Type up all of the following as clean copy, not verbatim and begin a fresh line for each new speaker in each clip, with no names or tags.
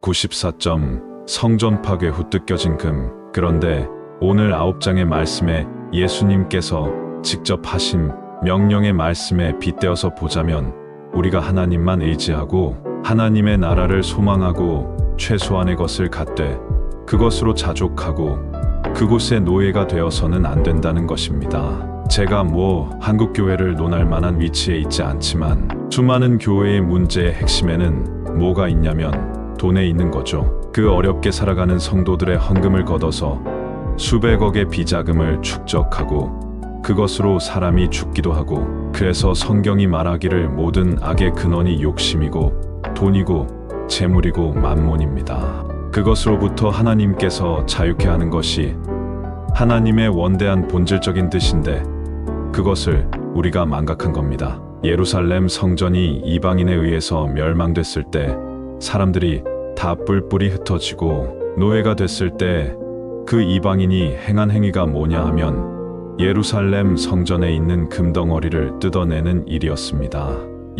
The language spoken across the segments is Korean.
94점 성전 파괴 후 뜯겨진 금. 그런데 오늘 9장의 말씀에 예수님께서 직접 하신 명령의 말씀에 빗대어서 보자면 우리가 하나님만 의지하고 하나님의 나라를 소망하고 최소한의 것을 갖되 그것으로 자족하고 그곳의 노예가 되어서는 안 된다는 것입니다. 제가 한국교회를 논할 만한 위치에 있지 않지만 수많은 교회의 문제의 핵심에는 뭐가 있냐면 돈에 있는 거죠. 그 어렵게 살아가는 성도들의 헌금을 걷어서 수백억의 비자금을 축적하고 그것으로 사람이 죽기도 하고, 그래서 성경이 말하기를 모든 악의 근원이 욕심이고 돈이고 재물이고 만몬입니다. 그것으로부터 하나님께서 자유케 하는 것이 하나님의 원대한 본질적인 뜻인데 그것을 우리가 망각한 겁니다. 예루살렘 성전이 이방인에 의해서 멸망됐을 때 사람들이 다 뿔뿔이 흩어지고 노예가 됐을 때 그 이방인이 행한 행위가 뭐냐 하면 예루살렘 성전에 있는 금덩어리를 뜯어내는 일이었습니다.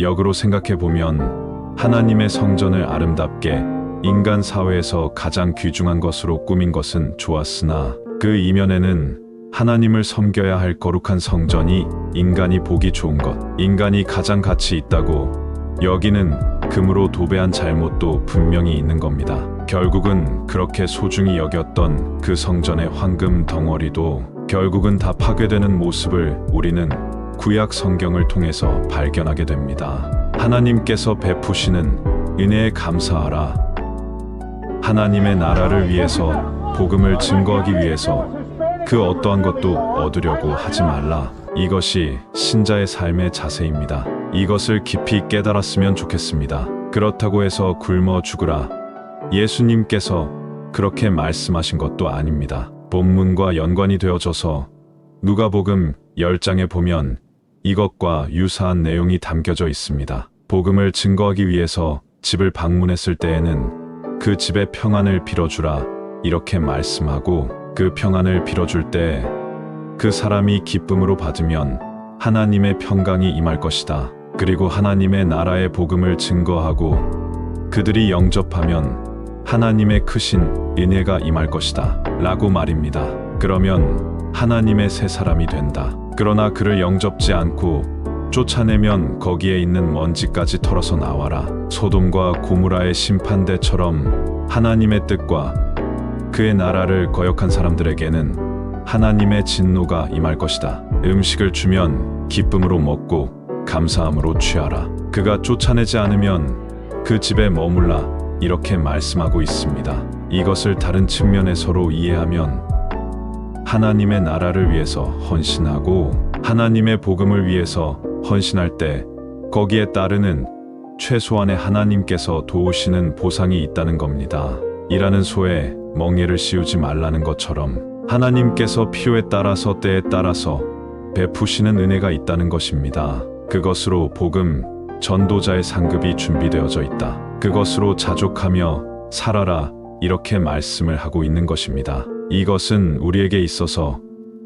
역으로 생각해 보면 하나님의 성전을 아름답게 인간 사회에서 가장 귀중한 것으로 꾸민 것은 좋았으나 그 이면에는 하나님을 섬겨야 할 거룩한 성전이 인간이 보기 좋은 것, 인간이 가장 가치 있다고 여기는 금으로 도배한 잘못도 분명히 있는 겁니다. 결국은 그렇게 소중히 여겼던 그 성전의 황금 덩어리도 결국은 다 파괴되는 모습을 우리는 구약 성경을 통해서 발견하게 됩니다. 하나님께서 베푸시는 은혜에 감사하라. 하나님의 나라를 위해서, 복음을 증거하기 위해서 그 어떠한 것도 얻으려고 하지 말라. 이것이 신자의 삶의 자세입니다. 이것을 깊이 깨달았으면 좋겠습니다. 그렇다고 해서 굶어 죽으라. 예수님께서 그렇게 말씀하신 것도 아닙니다. 본문과 연관이 되어져서 누가복음 10장에 보면 이것과 유사한 내용이 담겨져 있습니다. 복음을 증거하기 위해서 집을 방문했을 때에는 그 집의 평안을 빌어주라 이렇게 말씀하고, 그 평안을 빌어줄 때 그 사람이 기쁨으로 받으면 하나님의 평강이 임할 것이다. 그리고 하나님의 나라의 복음을 증거하고 그들이 영접하면 하나님의 크신 은혜가 임할 것이다 라고 말입니다. 그러면 하나님의 새 사람이 된다. 그러나 그를 영접지 않고 쫓아내면 거기에 있는 먼지까지 털어서 나와라. 소돔과 고무라의 심판대처럼 하나님의 뜻과 그의 나라를 거역한 사람들에게는 하나님의 진노가 임할 것이다. 음식을 주면 기쁨으로 먹고 감사함으로 취하라. 그가 쫓아내지 않으면 그 집에 머물라 이렇게 말씀하고 있습니다. 이것을 다른 측면에서로 이해하면 하나님의 나라를 위해서 헌신하고 하나님의 복음을 위해서 헌신할 때 거기에 따르는 최소한의 하나님께서 도우시는 보상이 있다는 겁니다. 일하는 소에 멍에를 씌우지 말라는 것처럼 하나님께서 필요에 따라서 때에 따라서 베푸시는 은혜가 있다는 것입니다. 그것으로 복음 전도자의 상급이 준비되어져 있다. 그것으로 자족하며 살아라 이렇게 말씀을 하고 있는 것입니다. 이것은 우리에게 있어서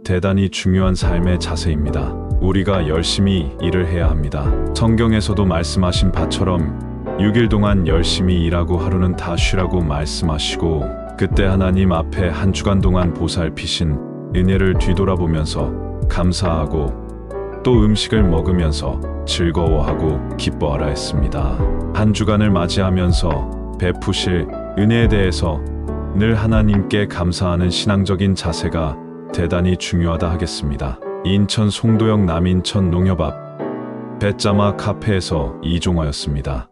대단히 중요한 삶의 자세입니다. 우리가 열심히 일을 해야 합니다. 성경에서도 말씀하신 바처럼 6일 동안 열심히 일하고 하루는 다 쉬라고 말씀하시고, 그때 하나님 앞에 한 주간 동안 보살피신 은혜를 뒤돌아보면서 감사하고 또 음식을 먹으면서 즐거워하고 기뻐하라 했습니다. 한 주간을 맞이하면서 베푸실 은혜에 대해서 늘 하나님께 감사하는 신앙적인 자세가 대단히 중요하다 하겠습니다. 인천 송도역 남인천 농협 앞 배짜마 카페에서 이종화였습니다.